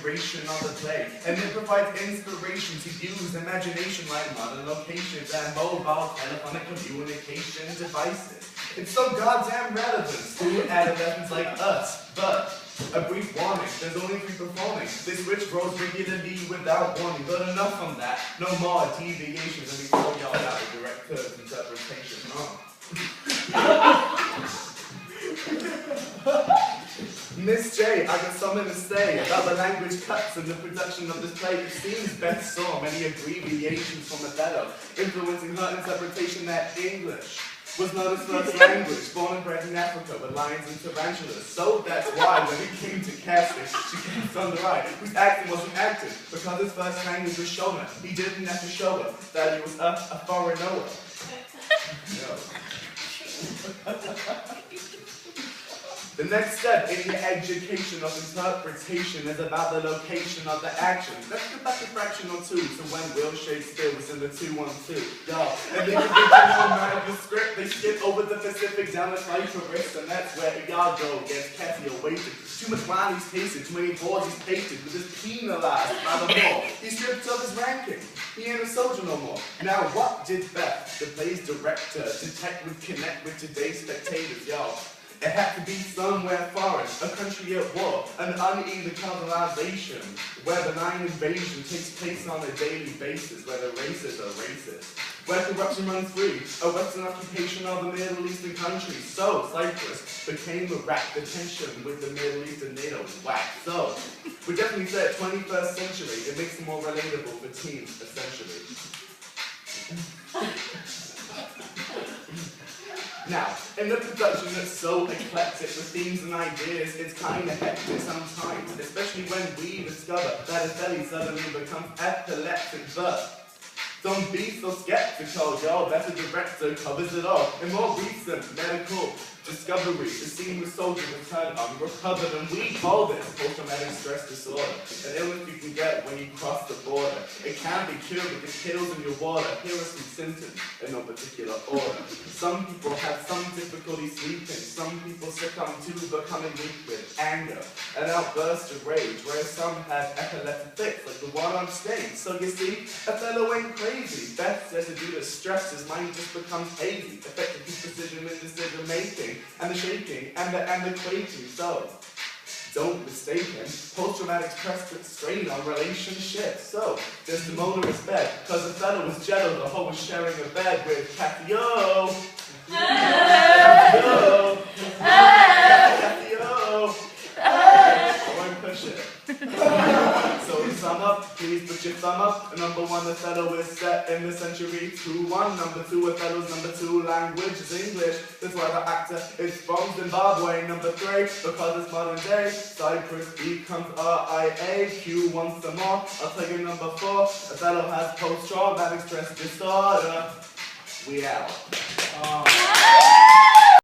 duration of the play, and it provides inspiration to use imagination like modern locations and mobile telephonic communication devices. It's so goddamn relevant to adolescents like us, but a brief warning, there's only 3 performing. This rich grows regularly without warning, but enough on that. No more deviations, and we throw y'all out of director's interpretation. Miss J, I got something to say about the language cuts and the production of this play. It seems Beth saw many abbreviations from Othello, influencing her interpretation that English was not his first language, born and bred in Africa with lions and tarantulas. So that's why when it came to casting, she cast on the right, whose acting wasn't acted, because his first language was Shona. He didn't have to show her that he was a foreigner. The next step in the education of interpretation is about the location of the action. Let's go back a fraction or 2 to when Will Shakespeare was in the 212. Y'all, and the original manuscript, they skip over the Pacific down the Cyprus, and that's where y'all go gets Cassie awaited. Too much wine he's tasted, too many boards he's pasted, with his penalized by the law. He stripped of his ranking. He ain't a soldier no more. Now what did Beth, the play's director, detect would connect with today's spectators, y'all? It had to be somewhere foreign, a country at war, an uneven colonization, where benign invasion takes place on a daily basis, where the races are racist, where corruption runs free, a Western occupation of the Middle Eastern countries. So Cyprus became Iraq, the tension with the Middle Eastern NATO whack. So we definitely said 21st century, it makes it more relatable for teens, essentially. Now, in the production that's so eclectic with themes and ideas, it's kinda hectic sometimes, especially when we discover that his belly suddenly becomes epileptic. But don't be so skeptical, y'all, that the director covers it all. In more recent medical discovery, the scene with soldiers returned unrecovered, and we call this post-traumatic stress disorder, an illness you can get when you cross the border. It can be cured with the kills in your water. Here are some symptoms in no particular order. Some people have some difficulty sleeping. Some people succumb to becoming weak with anger, an outburst of rage, whereas some have epileptic fits, like the one on stage. So you see, Othello ain't crazy. Beth says that due to stress, his mind just becomes hazy, affecting his precision in decision making, and the shaking, and the quaking. So don't mistake him. Post-traumatic stress puts strain on relationships. So Desdemona is bed, cause Othello was jello, the hoe was sharing a bed with Cathio. Cathio. Cathio. I won't push it. So to sum up, please put your thumb up. Number 1, Othello is set in the century 2-1. Number 2, Othello's number 2 language is English. That's why the actor is from Zimbabwe. Number 3, because it's modern day, Cyprus becomes RIA. Q wants some more. I'll tell you number 4, Othello has post-traumatic stress disorder. We out.